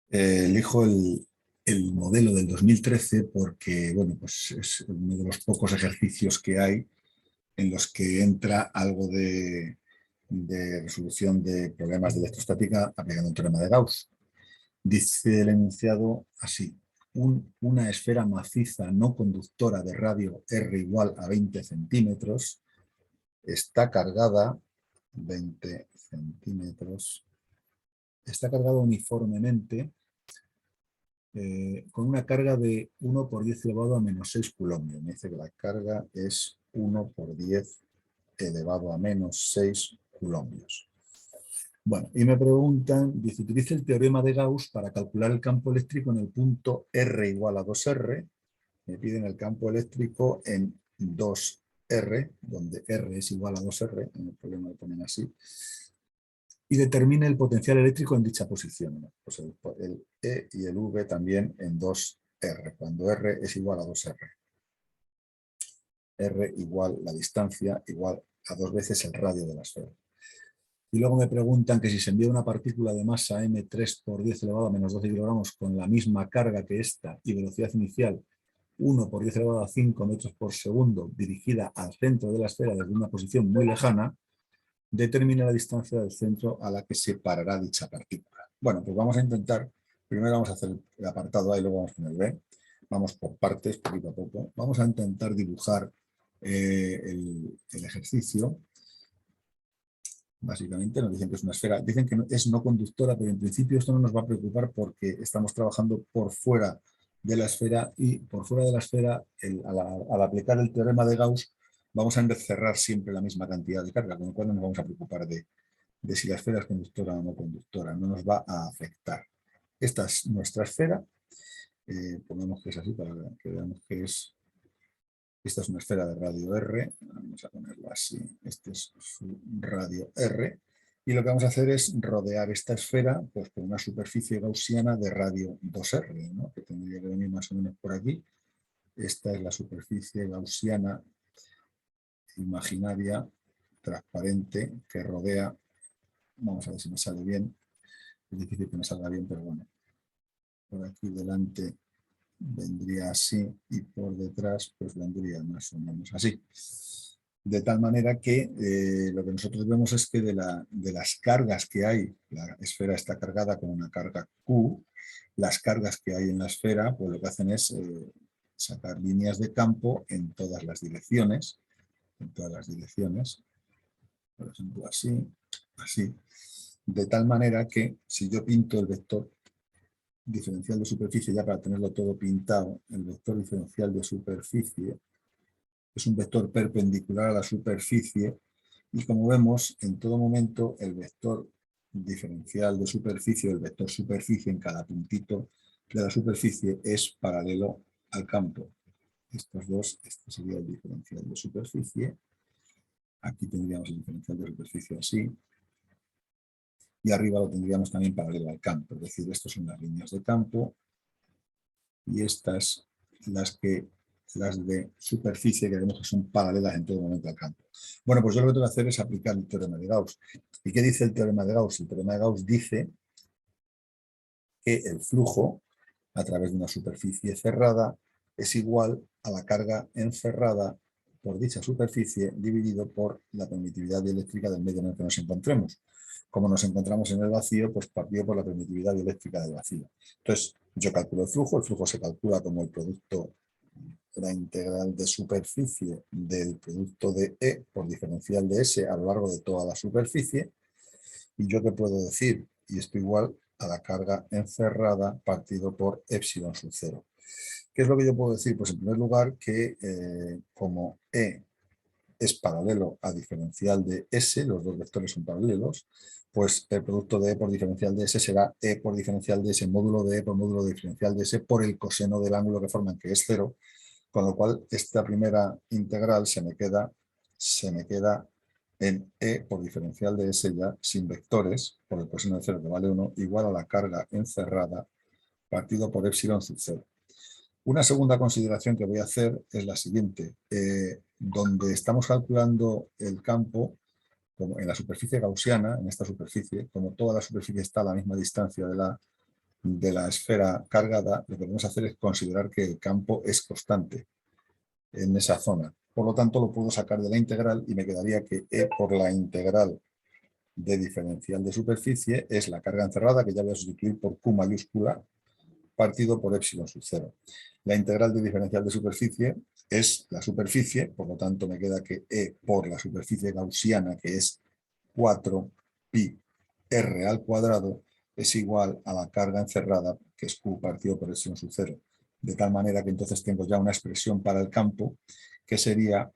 Elijo el modelo del 2013 porque, bueno, pues es uno de los pocos ejercicios que hay en los que entra algo de resolución de problemas de electrostática aplicando un teorema de Gauss. Dice el enunciado así: una esfera maciza no conductora de radio R igual a 20 centímetros está cargada 20 centímetros, está cargada uniformemente con una carga de 1 por 10 elevado a menos 6 coulombs. Me dice que la carga es 1 por 10 elevado a menos 6 coulombs. Bueno, y me preguntan, dice, utiliza el teorema de Gauss para calcular el campo eléctrico en el punto R igual a 2R. Me piden el campo eléctrico en 2R, donde R es igual a 2R, en el problema lo ponen así, y determine el potencial eléctrico en dicha posición. Pues el E y el V también en 2R, cuando R es igual a 2R. R igual la distancia, igual a 2 veces el radio de la esfera. Y luego me preguntan que si se envía una partícula de masa M3 por 10 elevado a menos 12 kilogramos con la misma carga que esta y velocidad inicial 1 por 10 elevado a 5 metros por segundo dirigida al centro de la esfera desde una posición muy lejana, determina la distancia del centro a la que se parará dicha partícula. Bueno, pues vamos a intentar, primero vamos a hacer el apartado A y luego vamos con el B. Vamos por partes, poquito a poco. Vamos a intentar dibujar el ejercicio. Básicamente nos dicen que es una esfera, dicen que es no conductora, pero en principio esto no nos va a preocupar porque estamos trabajando por fuera de la esfera y por fuera de la esfera, al aplicar el teorema de Gauss, vamos a encerrar siempre la misma cantidad de carga, con lo cual no nos vamos a preocupar de si la esfera es conductora o no conductora, no nos va a afectar. Esta es nuestra esfera, pongamos que es así para que veamos que es. Esta es una esfera de radio R, vamos a ponerla así, este es su radio R, y lo que vamos a hacer es rodear esta esfera pues, con una superficie gaussiana de radio 2R, ¿no? Que tendría que venir más o menos por aquí. Esta es la superficie gaussiana imaginaria, transparente, que rodea, vamos a ver si me sale bien, es difícil que me salga bien, pero bueno, por aquí delante vendría así y por detrás pues vendría más o menos así. De tal manera que lo que nosotros vemos es que de las cargas que hay, la esfera está cargada con una carga Q, las cargas que hay en la esfera pues lo que hacen es sacar líneas de campo en todas las direcciones, por ejemplo así, así, de tal manera que si yo pinto el vector diferencial de superficie, ya para tenerlo todo pintado, el vector diferencial de superficie es un vector perpendicular a la superficie y como vemos, en todo momento el vector diferencial de superficie, el vector superficie en cada puntito de la superficie es paralelo al campo. Estos dos, este sería el diferencial de superficie. Aquí tendríamos el diferencial de superficie así. Y arriba lo tendríamos también paralelo al campo. Es decir, estas son las líneas de campo y estas las de superficie que vemos que son paralelas en todo momento al campo. Bueno, pues yo lo que tengo que hacer es aplicar el teorema de Gauss. ¿Y qué dice el teorema de Gauss? El teorema de Gauss dice que el flujo a través de una superficie cerrada es igual a la carga encerrada por dicha superficie dividido por la permitividad dieléctrica del medio en el que nos encontremos. Como nos encontramos en el vacío, pues partido por la permitividad dieléctrica del vacío. Entonces, yo calculo el flujo se calcula como el producto, la integral de superficie del producto de E por diferencial de S a lo largo de toda la superficie. ¿Y yo qué puedo decir? Y esto igual a la carga encerrada partido por epsilon sub 0. ¿Qué es lo que yo puedo decir? Pues en primer lugar que como E es paralelo a diferencial de S, los dos vectores son paralelos, pues el producto de E por diferencial de S será E por diferencial de S módulo de E por módulo de diferencial de S por el coseno del ángulo que forman, que es 0, con lo cual esta primera integral se me queda en E por diferencial de S ya sin vectores, por el coseno de 0 que vale 1, igual a la carga encerrada partido por epsilon sub 0. Una segunda consideración que voy a hacer es la siguiente. Donde estamos calculando el campo, como en la superficie gaussiana, en esta superficie, como toda la superficie está a la misma distancia de la de la esfera cargada, lo que vamos a hacer es considerar que el campo es constante en esa zona. Por lo tanto, lo puedo sacar de la integral y me quedaría que E por la integral de diferencial de superficie es la carga encerrada, que ya voy a sustituir por Q mayúscula, partido por epsilon sub 0. La integral de diferencial de superficie es la superficie, por lo tanto me queda que E por la superficie gaussiana, que es 4pi r al cuadrado, es igual a la carga encerrada, que es Q partido por epsilon sub 0. De tal manera que entonces tengo ya una expresión para el campo, que sería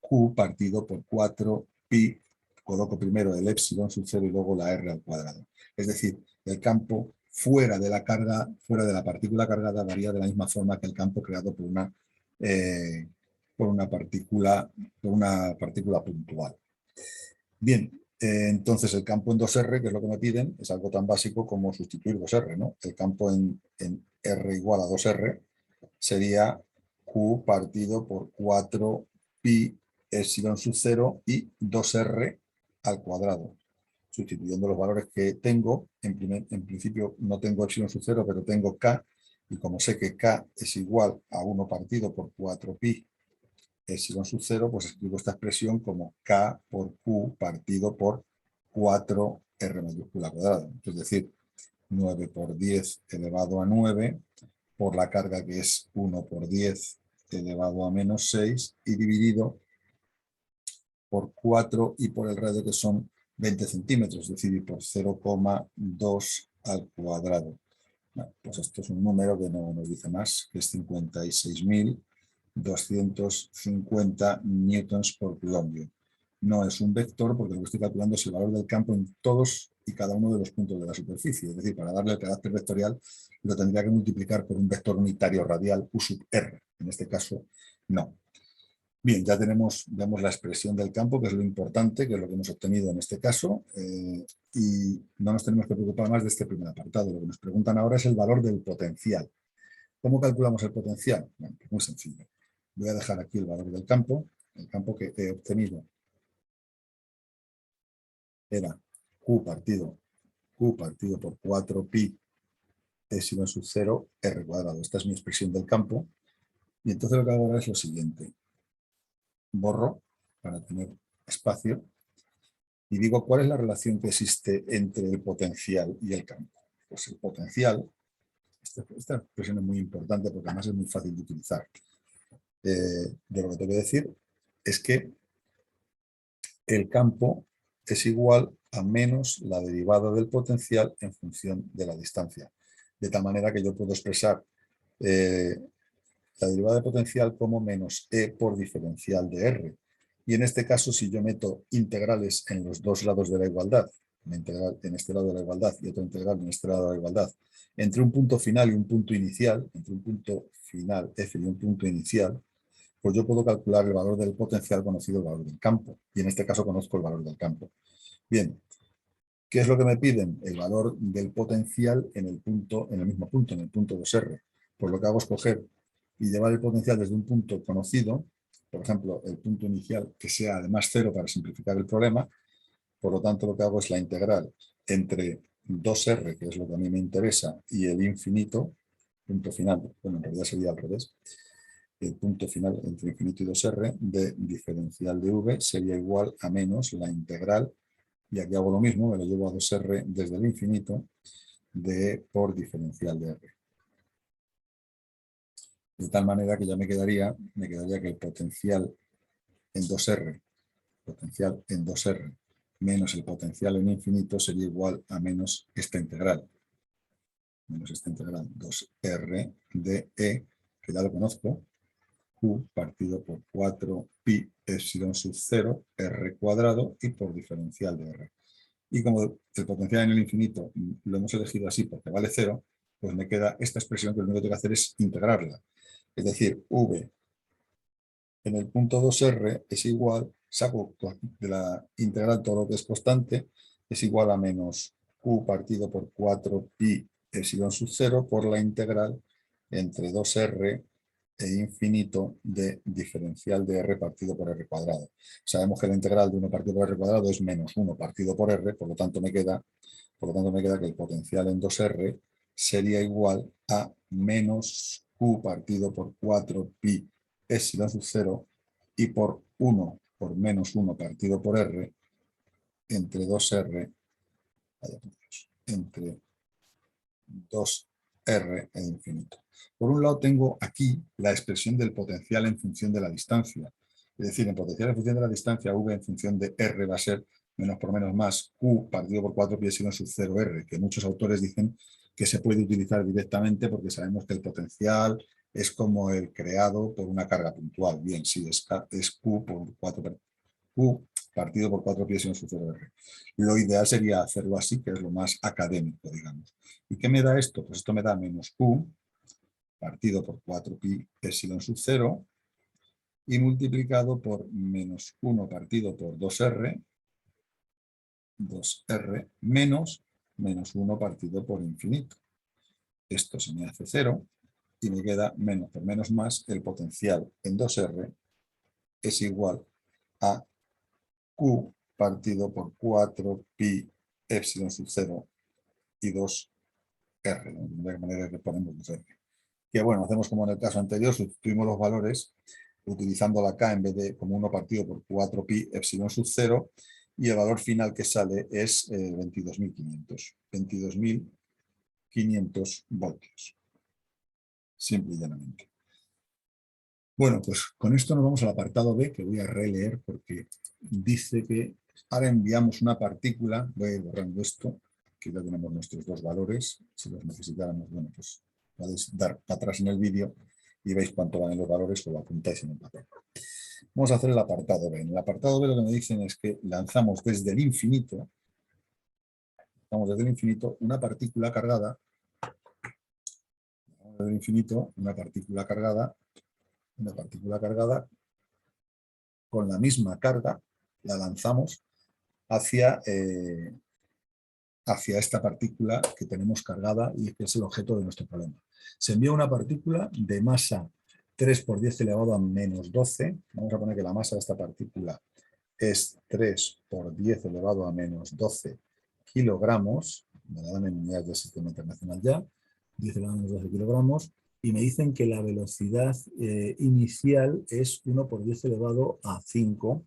Q partido por 4pi, coloco primero el epsilon sub 0 y luego la r al cuadrado. Es decir, el campo fuera de la carga, fuera de la partícula cargada, varía de la misma forma que el campo creado por una partícula puntual. Bien, entonces el campo en 2R, que es lo que me piden, es algo tan básico como sustituir 2R, ¿no? El campo en R igual a 2R sería Q partido por 4pi epsilon sub 0 y 2R al cuadrado. Sustituyendo los valores que tengo, en principio no tengo epsilon sub 0, pero tengo K, y como sé que K es igual a 1 partido por 4pi epsilon sub 0, pues escribo esta expresión como K por Q partido por 4R mayúscula cuadrada. Es decir, 9 por 10 elevado a 9 por la carga que es 1 por 10 elevado a menos 6 y dividido por 4 y por el radio que son 20 centímetros, es decir, por 0,2 al cuadrado. Bueno, pues esto es un número que no nos dice más, que es 56.250 newtons por coulomb. No es un vector porque lo que estoy calculando es el valor del campo en todos y cada uno de los puntos de la superficie. Es decir, para darle el carácter vectorial lo tendría que multiplicar por un vector unitario radial U sub R. En este caso, no. Bien, ya tenemos la expresión del campo, que es lo importante, que es lo que hemos obtenido en este caso, y no nos tenemos que preocupar más de este primer apartado. Lo que nos preguntan ahora es el valor del potencial. ¿Cómo calculamos el potencial? Bueno, pues muy sencillo. Voy a dejar aquí el valor del campo. El campo que he obtenido era Q partido por 4pi epsilon sub 0 r cuadrado. Esta es mi expresión del campo. Y entonces lo que hago ahora es lo siguiente. Borro para tener espacio y digo cuál es la relación que existe entre el potencial y el campo. Pues el potencial, esta expresión es muy importante porque además es muy fácil de utilizar. Yo lo que tengo que decir es que el campo es igual a menos la derivada del potencial en función de la distancia. De tal manera que yo puedo expresar la derivada de potencial como menos E por diferencial de R. Y en este caso, si yo meto integrales en los dos lados de la igualdad, una integral en este lado de la igualdad y otra integral en este lado de la igualdad, entre un punto final y un punto inicial, entre un punto final F y un punto inicial, pues yo puedo calcular el valor del potencial conocido el valor del campo. Y en este caso conozco el valor del campo. Bien, ¿qué es lo que me piden? El valor del potencial en el mismo punto, en el punto 2R. Pues lo que hago es coger y llevar el potencial desde un punto conocido, por ejemplo, el punto inicial, que sea además 0 para simplificar el problema. Por lo tanto, lo que hago es la integral entre 2R, que es lo que a mí me interesa, y el infinito, punto final, bueno, en realidad sería al revés, el punto final entre infinito y 2R de diferencial de V sería igual a menos la integral, y aquí hago lo mismo, me lo llevo a 2R desde el infinito de por diferencial de R. De tal manera que ya me quedaría que el potencial en 2R, menos el potencial en infinito sería igual a menos esta integral. Menos esta integral 2R de E, que ya lo conozco, Q partido por 4pi epsilon sub 0 R cuadrado y por diferencial de R. Y como el potencial en el infinito lo hemos elegido así porque vale 0, pues me queda esta expresión que lo único que tengo que hacer es integrarla. Es decir, V en el punto 2R es igual, saco de la integral todo lo que es constante, es igual a menos Q partido por 4pi epsilon sub 0 por la integral entre 2R e infinito de diferencial de R partido por R cuadrado. Sabemos que la integral de 1 partido por R cuadrado es menos 1 partido por R, por lo tanto me queda Por lo tanto, me queda que el potencial en 2R sería igual a menos Q partido por 4pi epsilon sub 0 y por 1 por menos 1 partido por R entre 2R, entre 2R e infinito. Por un lado tengo aquí la expresión del potencial en función de la distancia. Es decir, en potencial en función de la distancia, V en función de R va a ser menos por menos más Q partido por 4 pi epsilon sub 0R, que muchos autores dicen que se puede utilizar directamente porque sabemos que el potencial es como el creado por una carga puntual. Bien, sí, es Q por 4 Q partido por 4 pi epsilon sub 0R. Lo ideal sería hacerlo así, que es lo más académico, digamos. ¿Y qué me da esto? Pues esto me da menos Q partido por 4 pi epsilon sub 0 y multiplicado por menos 1 partido por 2R menos 1 partido por infinito. Esto se me hace 0 y me queda menos por menos más, el potencial en 2R es igual a Q partido por 4 pi epsilon sub 0 y 2R. De la manera que ponemos 2R. Que bueno, hacemos como en el caso anterior, sustituimos los valores utilizando la K en vez de como 1 partido por 4 pi epsilon sub 0 y el valor final que sale es 22.500 voltios. Simple y llanamente. Bueno, pues con esto nos vamos al apartado B, que voy a releer porque dice que ahora enviamos una partícula, voy a ir borrando esto, que ya tenemos nuestros dos valores, si los necesitáramos, bueno, pues podéis dar para atrás en el vídeo y veis cuánto valen los valores o lo apuntáis en el papel. Vamos a hacer el apartado B. En el apartado B lo que me dicen es que lanzamos desde el infinito, una partícula cargada, con la misma carga, la lanzamos hacia esta partícula que tenemos cargada y que es el objeto de nuestro problema. Se envía una partícula de masa 3 por 10 elevado a menos 12. Vamos a poner que la masa de esta partícula es 3 por 10 elevado a menos 12 kilogramos. Me la dan en unidades del sistema internacional ya. 10 elevado a menos 12 kilogramos. Y me dicen que la velocidad inicial es 1 por 10 elevado a 5.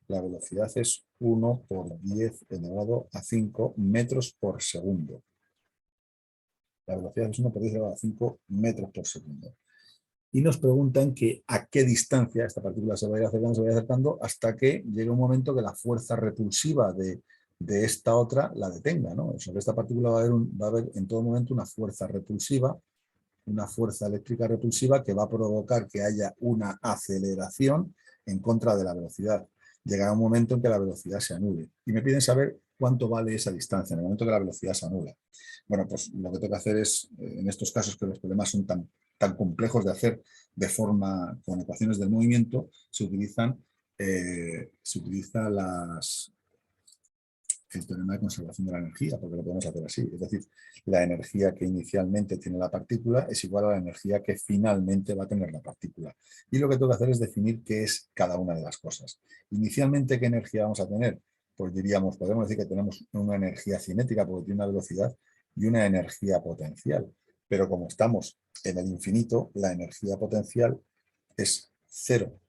La velocidad es 1 por 10 elevado a 5 metros por segundo. La velocidad es 1 por 10 elevado a 5 metros por segundo. Y nos preguntan que a qué distancia esta partícula se va a ir acercando hasta que llegue un momento que la fuerza repulsiva de esta otra la detenga, ¿no? Sobre esta partícula va a haber en todo momento una fuerza repulsiva, una fuerza eléctrica repulsiva que va a provocar que haya una aceleración en contra de la velocidad. Llegará un momento en que la velocidad se anule. Y me piden saber cuánto vale esa distancia en el momento que la velocidad se anula. Bueno, pues lo que tengo que hacer es, en estos casos que los problemas son tan complejos de hacer de forma con ecuaciones del movimiento, se utiliza el teorema de conservación de la energía, porque lo podemos hacer así. Es decir, la energía que inicialmente tiene la partícula es igual a la energía que finalmente va a tener la partícula. Y lo que tengo que hacer es definir qué es cada una de las cosas. Inicialmente, ¿qué energía vamos a tener? Pues podemos decir que tenemos una energía cinética porque tiene una velocidad y una energía potencial. Pero como estamos en el infinito, la energía potencial es cero.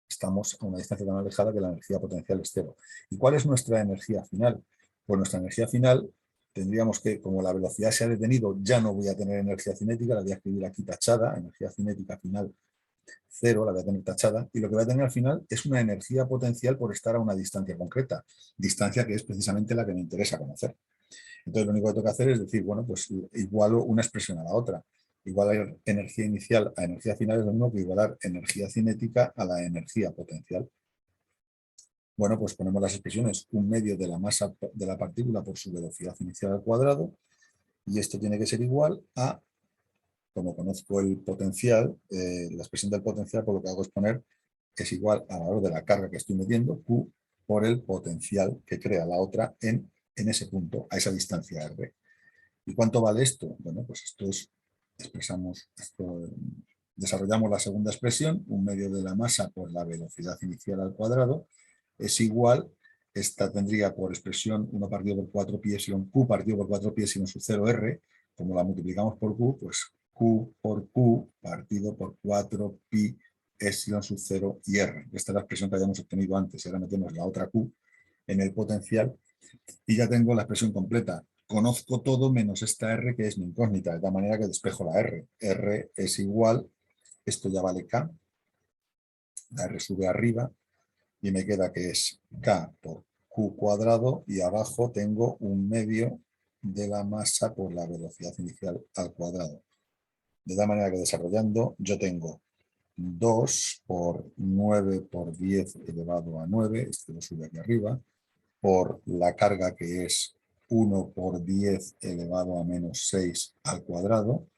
Estamos a una distancia tan alejada que la energía potencial es cero. ¿Y cuál es nuestra energía final? Pues nuestra energía final tendríamos que, como la velocidad se ha detenido, ya no voy a tener energía cinética, la voy a escribir aquí tachada, energía cinética final cero, la voy a tener tachada, y lo que voy a tener al final es una energía potencial por estar a una distancia concreta, distancia que es precisamente la que me interesa conocer. Entonces lo único que tengo que hacer es decir, bueno, pues igualo una expresión a la otra. Igualar energía inicial a energía final es lo mismo que igualar energía cinética a la energía potencial. Bueno, pues ponemos las expresiones, un medio de la masa de la partícula por su velocidad inicial al cuadrado, y esto tiene que ser igual a, como conozco el potencial, la expresión del potencial, por lo que hago es poner, es igual al valor de la carga que estoy metiendo, Q, por el potencial que crea la otra en ese punto, a esa distancia R. ¿Y cuánto vale esto? Bueno, pues desarrollamos la segunda expresión, un medio de la masa por la velocidad inicial al cuadrado, es igual esta tendría por expresión 1 partido por 4 pi epsilon q partido por 4 pi epsilon sub 0 r. Como la multiplicamos por q, pues q por q partido por 4 pi epsilon sub 0 y r. Esta es la expresión que habíamos obtenido antes. Y ahora metemos la otra q en el potencial y ya tengo la expresión completa. Conozco todo menos esta r, que es mi incógnita, de tal manera que despejo la r. R es igual, esto ya vale k, la r sube arriba, y me queda que es k por q cuadrado, y abajo tengo 1/2 de la masa por la velocidad inicial al cuadrado. De tal manera que desarrollando yo tengo 2 por 9 por 10 elevado a 9, esto lo sube aquí arriba, por la carga que es 1 por 10 elevado a menos 6 al cuadrado,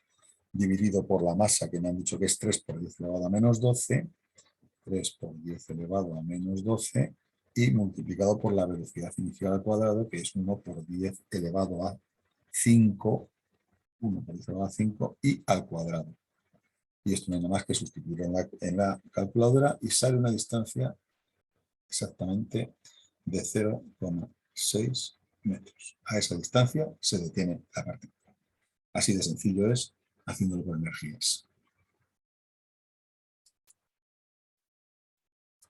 dividido por la masa, que me han dicho que es 3 por 10 elevado a menos 12, 3 por 10 elevado a menos 12, y multiplicado por la velocidad inicial al cuadrado, que es 1 por 10 elevado a 5, 1 por 10 elevado a 5 y al cuadrado. Y esto no hay nada más que sustituir en la calculadora y sale una distancia exactamente de 0,6 metros. A esa distancia se detiene la partícula. Así de sencillo es haciéndolo por energías.